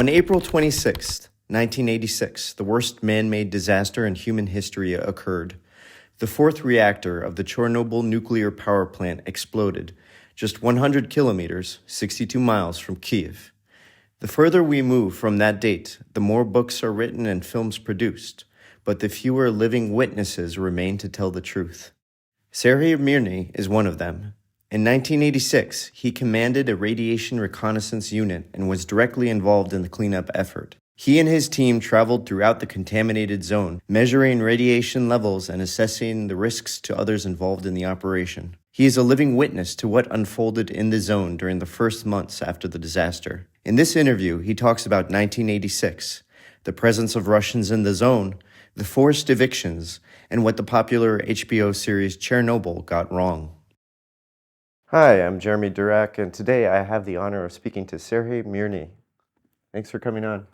On April 26, 1986, the worst man-made disaster in human history occurred. The fourth reactor of the Chornobyl Nuclear Power Plant exploded, just 100 kilometers, 62 miles from Kyiv. The further we move from that date, the more books are written and films produced, but the fewer living witnesses remain to tell the truth. Sergii Mirnyi is one of them. In 1986, he commanded a radiation reconnaissance unit and was directly involved in the cleanup effort. He and his team traveled throughout the contaminated zone, measuring radiation levels and assessing the risks to others involved in the operation. He is a living witness to what unfolded in the zone during the first months after the disaster. In this interview, he talks about 1986, the presence of Russians in the zone, the forced evictions, and what the popular HBO series Chernobyl got wrong. Hi, I'm Jeremy Durack, and today I have the honor of speaking to Sergii Mirnyi. Thanks for coming on.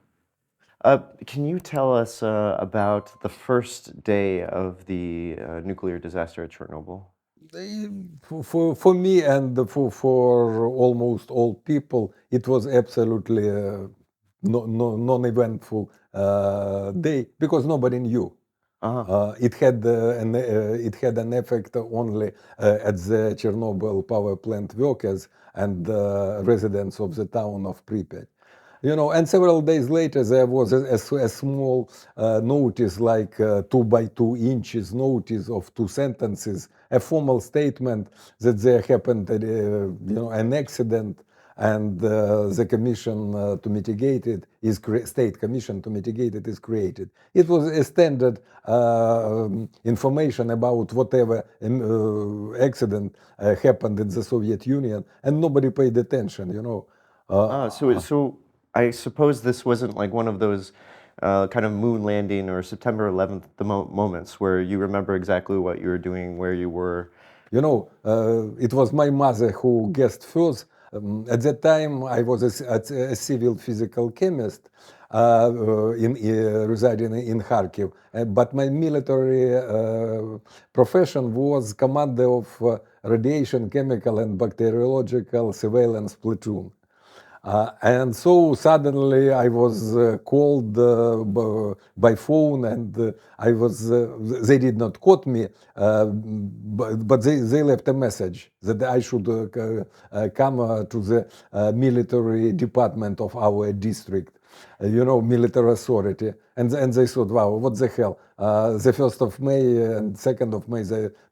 Can you tell us about the first day of the nuclear disaster at Chernobyl? For me and for almost all people, it was absolutely non-eventful day because nobody knew. It had an effect only at the Chernobyl power plant workers and residents of the town of Pripyat. And several days later there was a small notice, like 2 by 2 inches notice of 2 sentences, a formal statement that there happened, an accident, and the commission to mitigate it state commission to mitigate it is created. It was a standard information about whatever accident happened in the Soviet Union, and nobody paid attention. So I suppose this wasn't like one of those kind of moon landing or September 11th moments where you remember exactly what you were doing, where you were. It was my mother who guessed first. At that time, I was a civil physical chemist residing in Kharkiv, but my military profession was commander of radiation, chemical, and bacteriological surveillance platoon. And so suddenly I was called by phone, and I was. They did not quote me, but they left a message that I should come to the military department of our district, military authority. And they thought, wow, what the hell? The 1st of May and 2nd of May,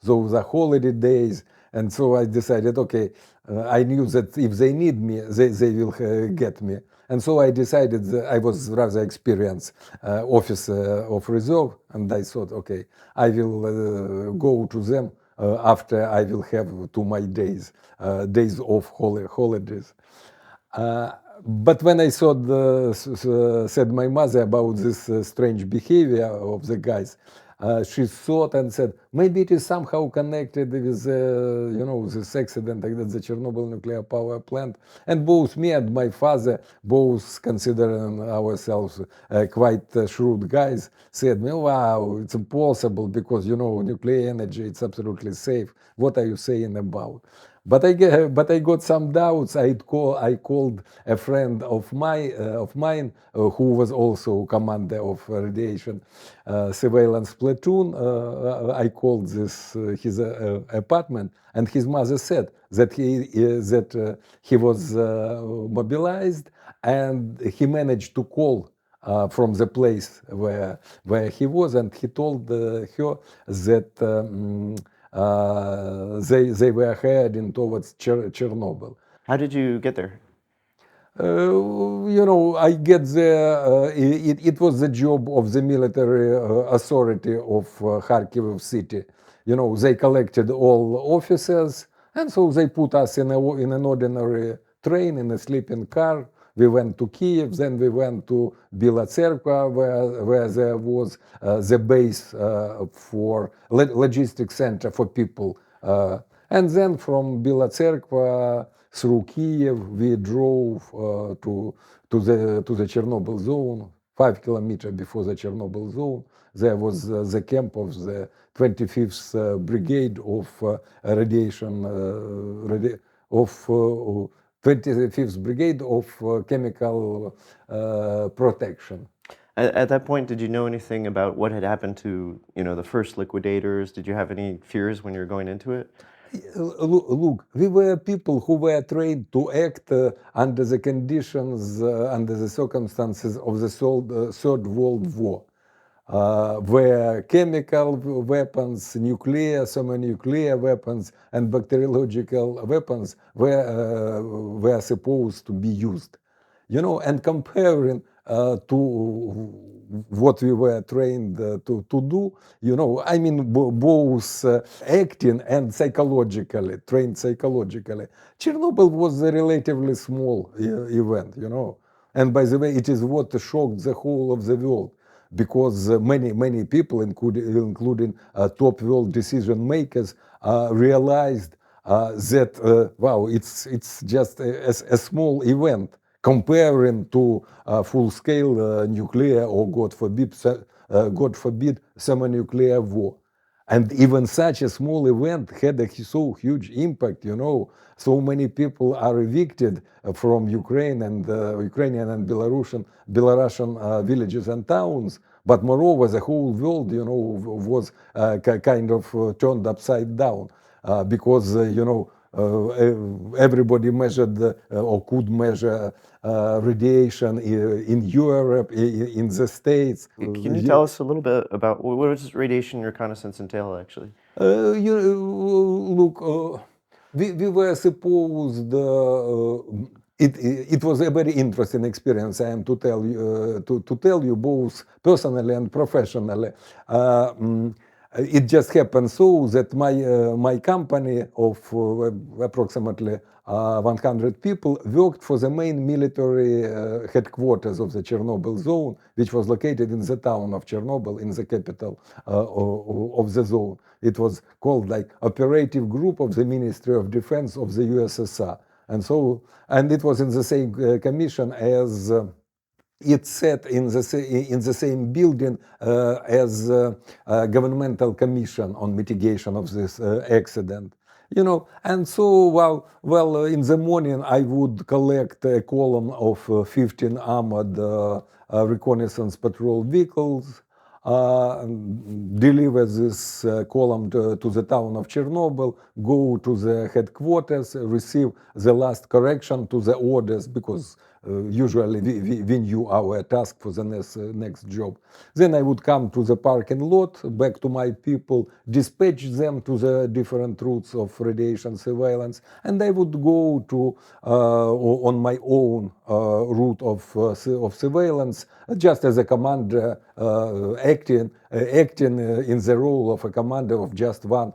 those are holiday days. And so I decided, okay, I knew that if they need me, they will get me. And so I decided that I was rather experienced officer of reserve, and I thought, okay, I will go to them after I will have 2 my days of holidays. But when I said my mother about this strange behavior of the guys, she thought and said, maybe it is somehow connected with, this accident at the Chornobyl Nuclear Power Plant. And both me and my father, both considering ourselves quite shrewd guys, said, wow, it's impossible because, nuclear energy, it's absolutely safe. What are you saying about? But I got some doubts. I called a friend of mine who was also commander of radiation surveillance platoon. I called his apartment, and his mother said that he was mobilized, and he managed to call from the place where he was, and he told her that. They were heading towards Chernobyl. How did you get there? I get there. It was the job of the military authority of Kharkiv city. They collected all officers, and so they put us in an ordinary train, in a sleeping car. We went to Kyiv, then we went to Bila Tserkva, where there was the base for logistics center for people. And then from Bila Tserkva through Kyiv, we drove to the Chernobyl zone. 5 kilometers before the Chernobyl zone, there was the camp of the 25th Brigade of radiation 25th Brigade of Chemical Protection. At that point, did you know anything about what had happened to, the first liquidators? Did you have any fears when you were going into it? Look, we were people who were trained to act under the conditions, under the circumstances of the Third World War, where chemical weapons, nuclear, thermonuclear weapons, and bacteriological weapons were supposed to be used. And comparing to what we were trained to do, I mean, both acting and psychologically, trained psychologically. Chernobyl was a relatively small event, And by the way, it is what shocked the whole of the world because many people, including top world decision makers, realized that wow, it's just a small event comparing to full-scale nuclear or God forbid thermonuclear war. And even such a small event had a so huge impact, So many people are evicted from Ukraine and Ukrainian and Belarusian villages and towns. But moreover, the whole world, was kind of turned upside down because, everybody measured or could measure radiation in Europe, in the States. Can you tell us a little bit about what does radiation reconnaissance entail, actually? Look, we were supposed. It was a very interesting experience. I am to tell you to tell you both personally and professionally. It just happened so that my company of approximately 100 people worked for the main military headquarters of the Chernobyl zone, which was located in the town of Chernobyl, in the capital of the zone. It was called like Operative Group of the Ministry of Defense of the USSR. And it was in the same commission as it's set in the same building as governmental commission on mitigation of this accident. And so well in the morning I would collect a column of 15 armored reconnaissance patrol vehicles, deliver this column to the town of Chernobyl, go to the headquarters, receive the last correction to the orders, because usually we knew our task for the next job. Then I would come to the parking lot, back to my people, dispatch them to the different routes of radiation surveillance, and I would go to on my own route of surveillance, just as a commander acting in the role of a commander of just one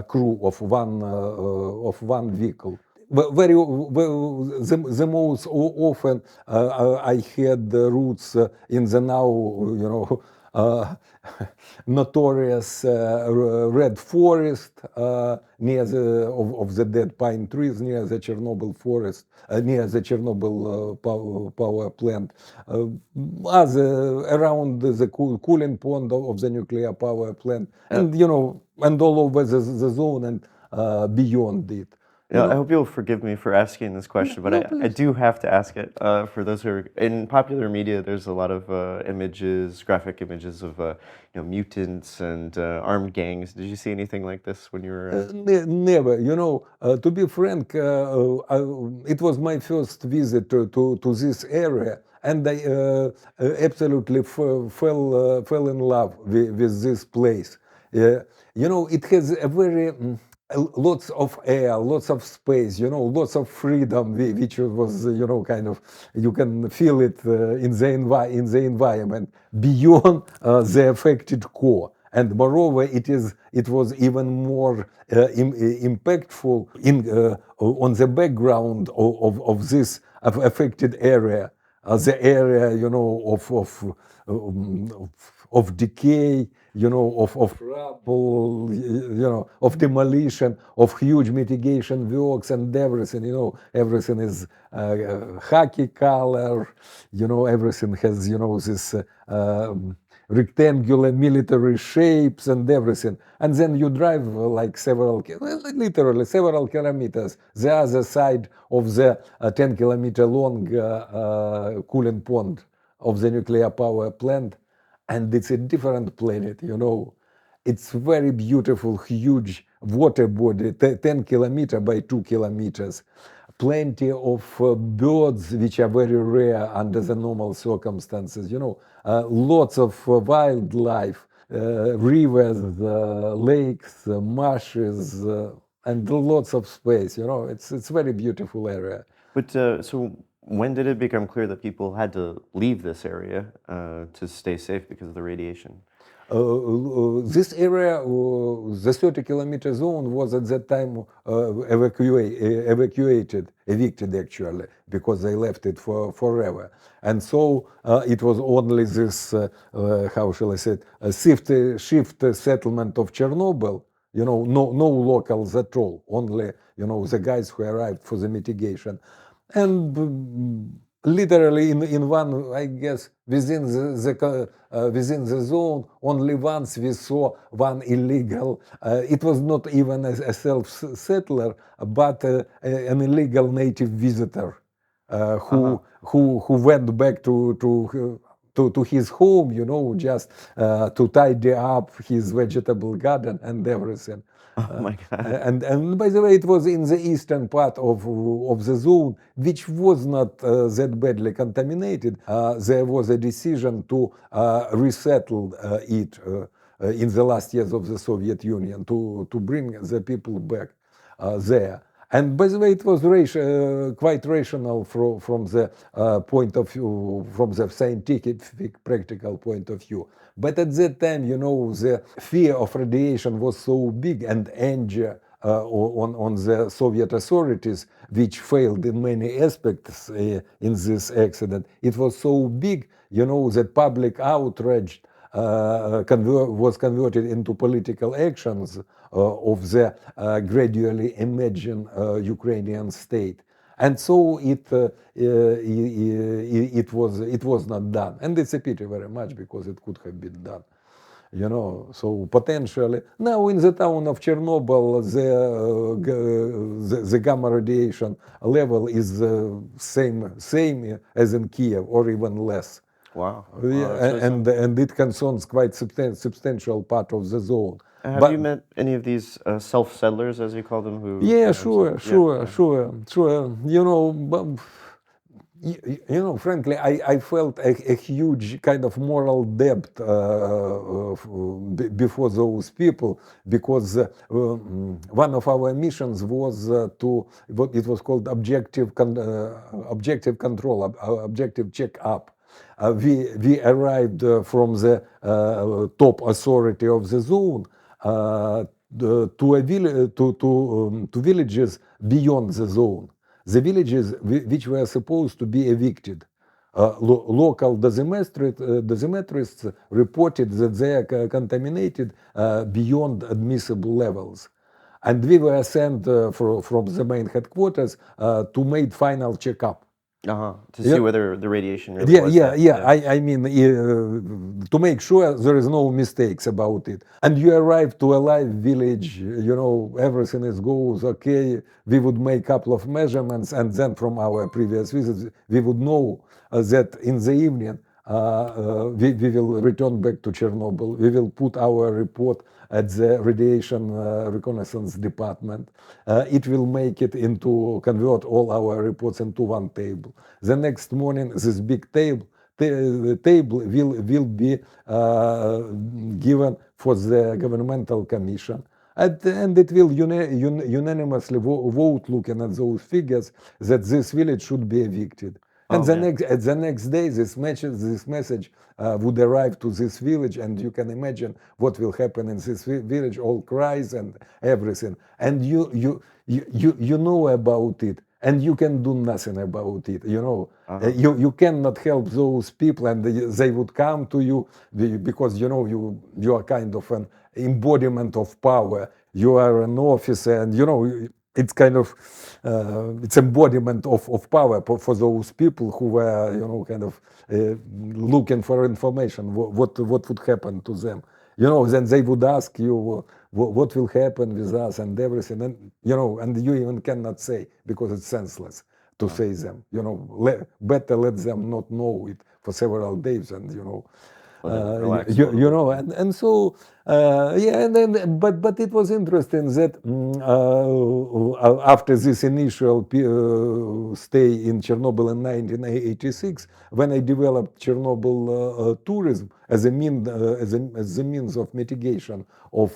crew of one vehicle. The most often I had the routes in the now notorious red forest near of the dead pine trees near the Chernobyl forest, near the Chernobyl power plant, around the cooling pond of the nuclear power plant, and and all over the zone and beyond it. I hope you'll forgive me for asking this question, but I do have to ask it. For those who are in popular media, there's a lot of images, graphic images of mutants and armed gangs. Did you see anything like this when you were? Never. To be frank, it was my first visit to this area, and I absolutely fell in love with this place. It has a very lots of air, lots of space, lots of freedom, which was, kind of, you can feel it in the environment beyond the affected core. And moreover, it was even more impactful on the background of this affected area, the area, of decay, of rubble, of demolition, of huge mitigation works and everything, everything is khaki color, everything has, this rectangular military shapes and everything. And then you drive like literally several kilometers, the other side of the 10-kilometer long cooling pond of the nuclear power plant, and it's a different planet, you know. It's very beautiful, huge water body, 10 kilometer by 2 kilometers. Plenty of birds, which are very rare under the normal circumstances, you know. Lots of wildlife, rivers, lakes, marshes, and lots of space, you know. It's very beautiful area. But so when did it become clear that people had to leave this area to stay safe because of the radiation? This area, the 30-kilometer zone, was at that time evicted actually, because they left it forever. And so it was only this, how shall I say it, a shift settlement of Chernobyl, you know, no locals at all, only, you know, the guys who arrived for the mitigation. And literally in one, I guess, within the zone, only once we saw one illegal. It was not even a self-settler, but an illegal native visitor who went back to his home, you know, just to tidy up his vegetable garden and everything. Oh my God. And by the way, it was in the eastern part of the zone, which was not that badly contaminated. There was a decision to resettle it in the last years of the Soviet Union, to bring the people back there. And by the way, it was quite rational from the point of view, from the scientific, practical point of view. But at that time, you know, the fear of radiation was so big, and anger on the Soviet authorities, which failed in many aspects in this accident. It was so big, you know, that public outrage was converted into political actions of the gradually emerging Ukrainian state. And so it was not done, and it's a pity very much, because it could have been done, you know. So potentially now in the town of Chernobyl, the gamma radiation level is same as in Kyiv, or even less. Wow. And it concerns quite substantial part of the zone. Have you met any of these self-settlers, as you call them? Yeah, sure. You know, you know, frankly, I felt a huge kind of moral debt before those people, because one of our missions was to what it was called objective control, objective check-up. We arrived from the top authority of the zone to villages beyond the zone. The villages which were supposed to be evicted. Local dosimetrists reported that they are contaminated beyond admissible levels. And we were sent from the main headquarters to make final checkup. To see whether the radiation really was I mean, to make sure there is no mistakes about it. And you arrive to a live village, you know, everything goes okay. We would make a couple of measurements, and then from our previous visits, we would know that in the evening we will return back to Chernobyl. We will put our report at the radiation reconnaissance department. It will make it convert all our reports into one table. The next morning, this big table will be given for the governmental commission. And it will unanimously vote, looking at those figures, that this village should be evicted. And the next day, this message would arrive to this village, and you can imagine what will happen in this village, all cries and everything. And you know about it, and you can do nothing about it, you know. You cannot help those people, and they would come to you, because, you know, you are kind of an embodiment of power. You are an officer, and, you know, it's kind of it's embodiment of power for those people who were, kind of looking for information. What would happen to them? Then they would ask you what will happen with us and everything, and and you even cannot say because it's senseless to say them. Better let them not know it for several days, and Let it relax a little bit. and so yeah, and then but it was interesting that after this initial stay in Chernobyl in 1986, when I developed Chernobyl tourism as a means of mitigation of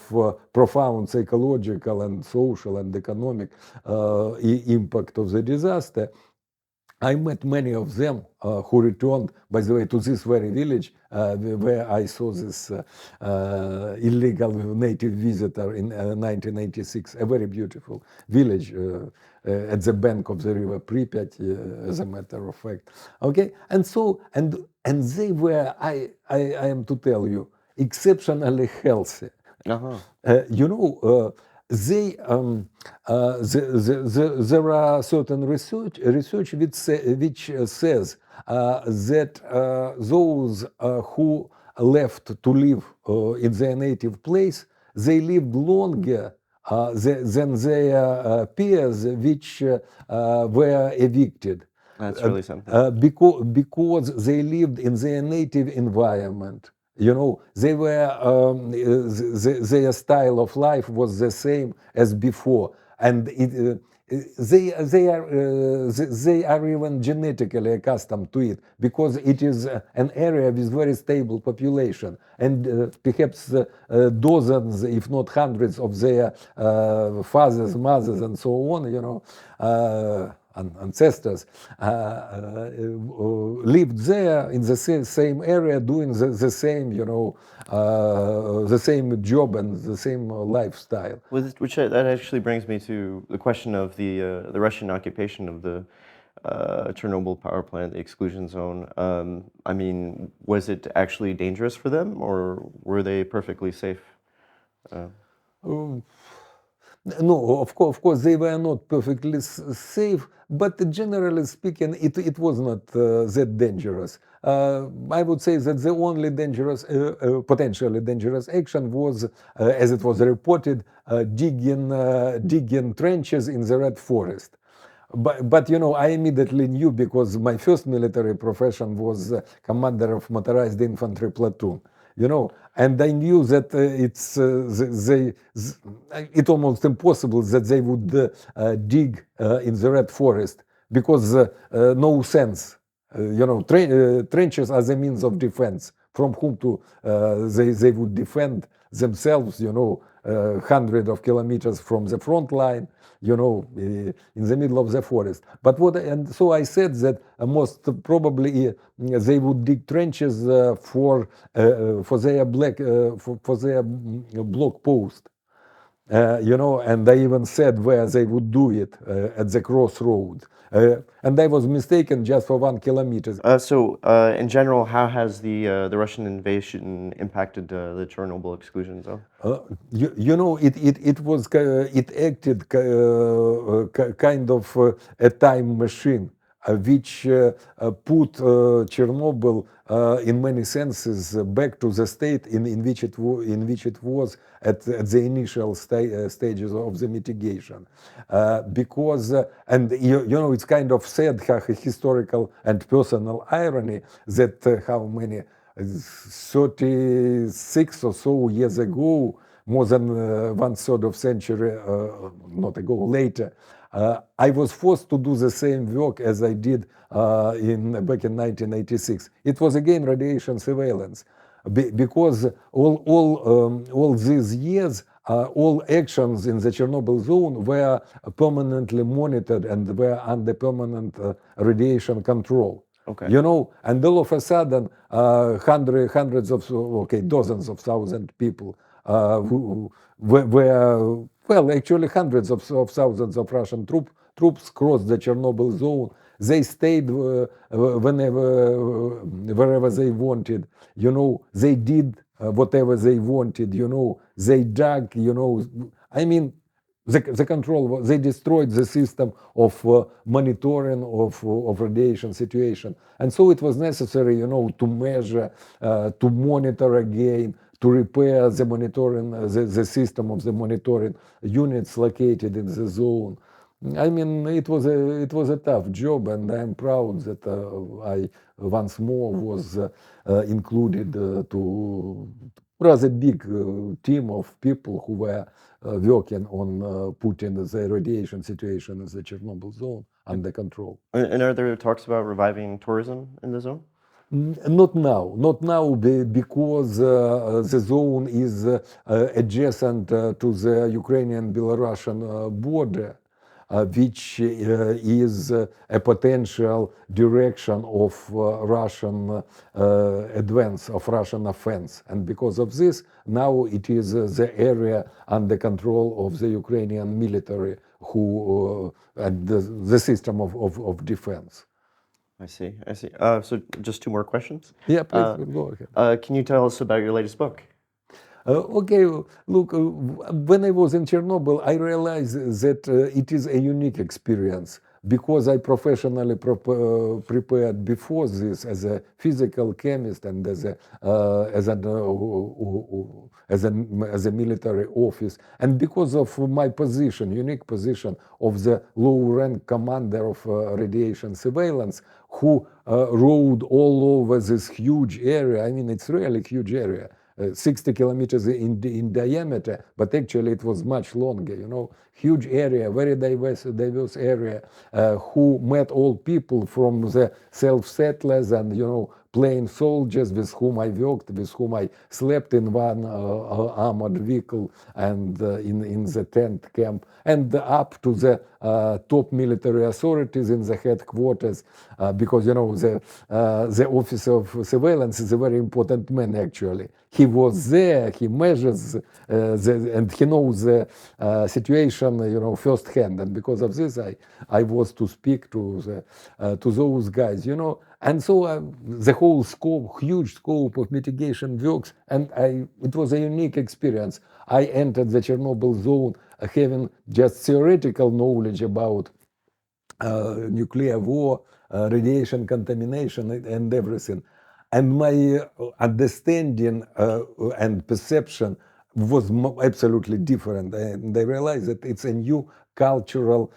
profound psychological and social and economic impact of the disaster, I met many of them who returned, by the way, to this very village where I saw this illegal native visitor in 1986, a very beautiful village at the bank of the river Pripyat, as a matter of fact. Okay, and so and they were, I am to tell you, exceptionally healthy. Uh-huh. They there are certain research which says that those who left to live in their native place, they lived longer than their peers which were evicted. That's really something. Because they lived in their native environment. They were their style of life was the same as before, and they are even genetically accustomed to it because it is an area with very stable population, and perhaps dozens, if not hundreds, of their fathers, mothers, and so on. Ancestors lived there in the same area, doing the same, the same job and the same lifestyle. That actually brings me to the question of the Russian occupation of the Chernobyl power plant, the exclusion zone. I mean, was it actually dangerous for them, or were they perfectly safe? No, of course, they were not perfectly safe, but generally speaking, it was not that dangerous. I would say that the only dangerous, potentially dangerous action was, as it was reported, digging trenches in the Red Forest. But I immediately knew because my first military profession was commander of motorized infantry platoon. And I knew that it's almost impossible that they would dig in the Red Forest because no sense. Trenches are the means of defense. From whom to they would defend themselves, hundreds of kilometers from the front line, in the middle of the forest. But and so I said that most probably they would dig trenches for their block post. And I even said where they would do it at the crossroads. And I was mistaken just for 1 kilometer. So, in general, how has the Russian invasion impacted the Chernobyl exclusion zone? It acted kind of a time machine, which put Chernobyl in many senses back to the state in which it was at the initial stages of the mitigation, because and it's kind of sad, historical and personal irony that how many 36 or so years ago, more than 1/3 of century not ago, later, I was forced to do the same work as I did back in 1986. It was again radiation surveillance, because all these years, all actions in the Chernobyl zone were permanently monitored and were under permanent radiation control. Okay. And all of a sudden, hundreds of, dozens of thousand people who were, well, actually hundreds of thousands of Russian troops crossed the Chernobyl zone. They stayed wherever they wanted. They did whatever they wanted. They dug. I mean, The control, they destroyed the system of monitoring of radiation situation. And so it was necessary, to measure, to monitor again, to repair the monitoring, the system of the monitoring units located in the zone. I mean, it was a tough job, and I'm proud that I once more was included to rather big team of people who were working on putting the radiation situation in the Chernobyl zone under control. And are there talks about reviving tourism in the zone? Not now, because the zone is adjacent to the Ukrainian-Belarusian border, which is a potential direction of Russian advance, of Russian offense. And because of this, now it is the area under control of the Ukrainian military who and the system of defense. I see. So just two more questions. Yeah, please go ahead. Can you tell us about your latest book? Okay, look, when I was in Chernobyl, I realized that it is a unique experience because I professionally prepared before this as a physical chemist and as a military office, and because of my position, unique position of the low-rank commander of radiation surveillance, who rode all over this huge area. I mean, it's really a huge area. 60 kilometers in diameter, but actually it was much longer, huge area, very diverse area, who met all people from the self-settlers and, plain soldiers with whom I worked, with whom I slept in one armored vehicle and in the tent camp, and up to the top military authorities in the headquarters, because, the officer of surveillance is a very important man, actually. He was there, he measures, and he knows the situation, firsthand. And because of this, I was to speak to those guys, And so the whole scope, huge scope of mitigation works, and it was a unique experience. I entered the Chernobyl zone having just theoretical knowledge about nuclear war, radiation contamination, and everything. And my understanding and perception was absolutely different. And I realized that it's a new cultural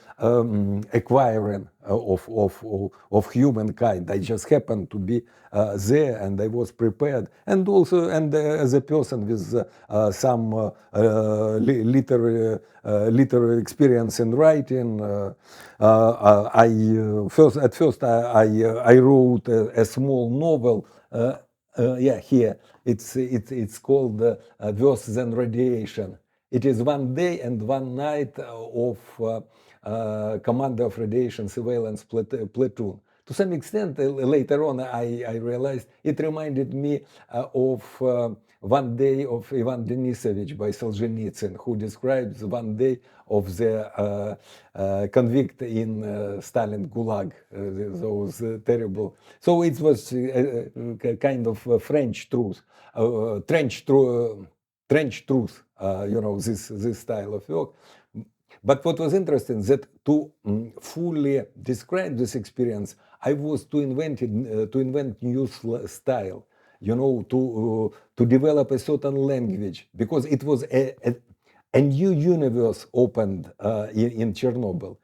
acquiring of humankind. I just happened to be there, and I was prepared. And also, as a person with some literary experience in writing, at first I wrote a small novel. Here it's called Worse Than Radiation. It is one day and one night of commander of radiation surveillance platoon. To some extent, later on, I realized it reminded me of One Day of Ivan Denisovich by Solzhenitsyn, who describes one day of the convict in Stalin Gulag, those terrible. So it was a kind of French truth, trench truth, this style of work. But what was interesting that to fully describe this experience, I was to invent new style, to develop a certain language, because it was a new universe opened in Chernobyl.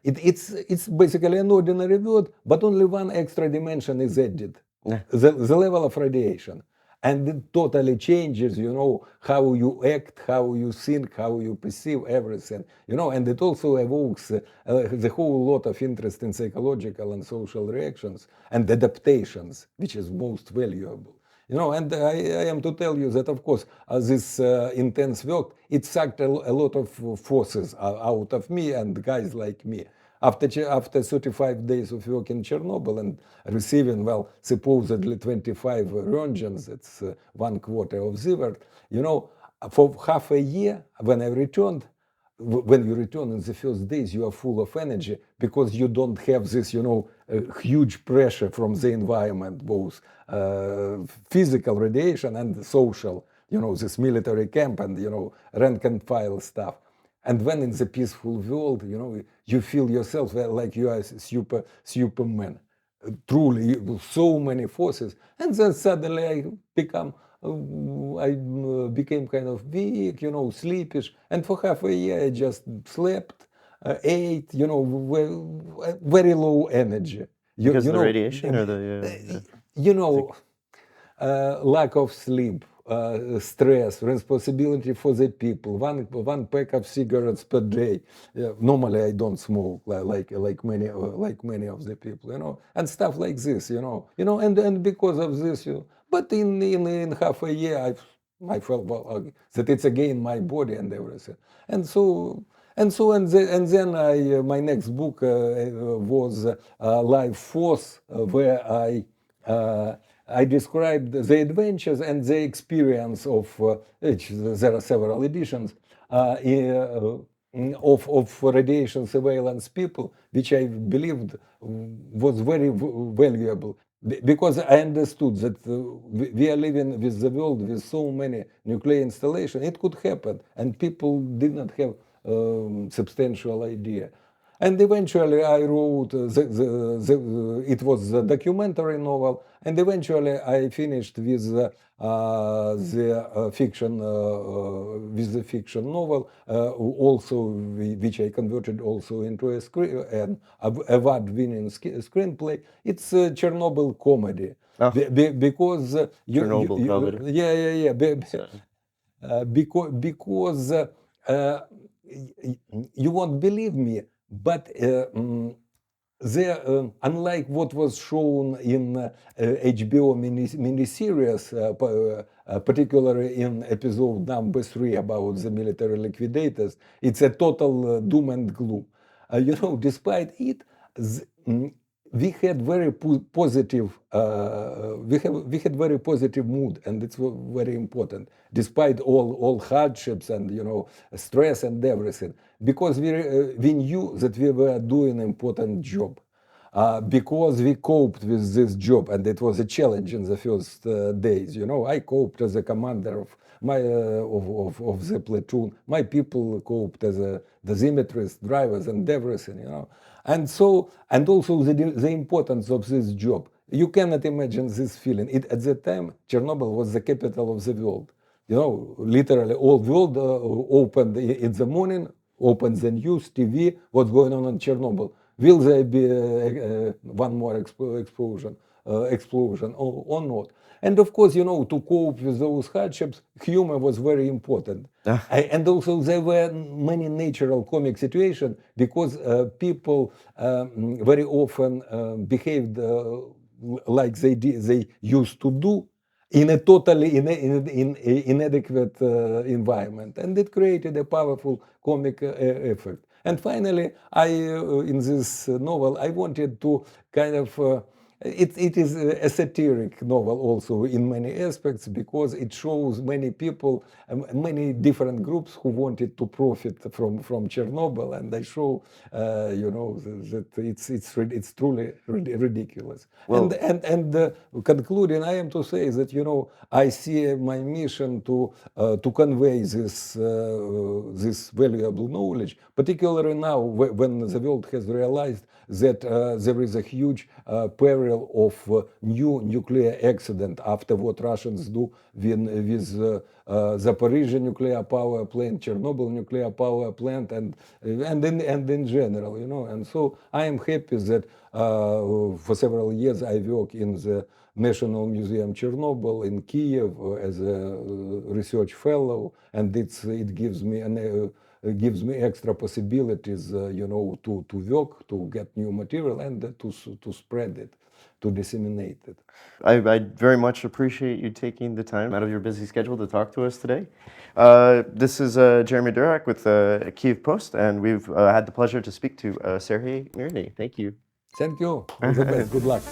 It's basically an ordinary word, but only one extra dimension is added, the level of radiation. And it totally changes, how you act, how you think, how you perceive everything, and it also evokes the whole lot of interest in psychological and social reactions and adaptations, which is most valuable. And I am to tell you that, of course, this intense work, it sucked a lot of forces out of me and guys like me. After 35 days of work in Chernobyl and receiving, supposedly 25 Roentgens, that's 1/4 of Sievert, for half a year, when I returned, when you return in the first days, you are full of energy because you don't have this, huge pressure from the environment, both physical radiation and social, this military camp and, rank and file stuff. And when in the peaceful world, you feel yourself like you are Superman. Truly, with so many forces. And then suddenly I became kind of weak, sleepish. And for half a year, I just slept, ate, very low energy. Because of the radiation or the you know, lack of sleep, stress, responsibility for the people, one pack of cigarettes per day. Normally, I don't smoke like many of the people, and stuff like this, and because of this, but in half a year, I felt that it's again my body and everything, and so. And then my next book was Life Force, where I described the adventures and the experience of there are several editions of radiation surveillance people, which I believed was very valuable. Because I understood that we are living with the world with so many nuclear installations, it could happen, and people did not have substantial idea. And eventually I wrote, it was a documentary novel, and eventually I finished with the fiction novel, also which I converted also into an award-winning screenplay. It's a Chernobyl comedy. Oh. Because Chernobyl comedy. yeah. Because you won't believe me, but there, unlike what was shown in HBO miniseries, particularly in episode number 3 about the military liquidators, it's a total doom and gloom. Despite it, we had very positive we had very positive mood, and it's very important despite all hardships and stress and everything, because we knew that we were doing an important job, because we coped with this job, and it was a challenge in the first days. I coped as a commander of my of the platoon. My people coped as a dosimetrists, drivers, and everything. And also the importance of this job. You cannot imagine this feeling. At that time, Chernobyl was the capital of the world. Literally all world opened in the morning, opened the news, TV, what's going on in Chernobyl. Will there be one more explosion or not? And of course, to cope with those hardships, humor was very important. And also there were many natural comic situations, because people very often behaved like they used to do in a totally inadequate environment. And it created a powerful comic effect. And finally, in this novel, I wanted to kind of it is a satiric novel also in many aspects, because it shows many people, many different groups who wanted to profit from Chernobyl, and I show that it's truly ridiculous. Well, And concluding, I am to say that I see my mission to convey this valuable knowledge, particularly now when the world has realized that there is a huge peril of new nuclear accident after what Russians do with Zaporizhia nuclear power plant, Chornobyl nuclear power plant, and in general, And so I am happy that for several years I work in the National Museum Chernobyl in Kyiv as a research fellow, and it gives me extra possibilities, to work, to get new material, and to spread it, to disseminate it. I very much appreciate you taking the time out of your busy schedule to talk to us today. This is Jeremy Durak with Kyiv Post, and we've had the pleasure to speak to Sergii Mirnyi. Thank you. Thank you. All the best. Good luck.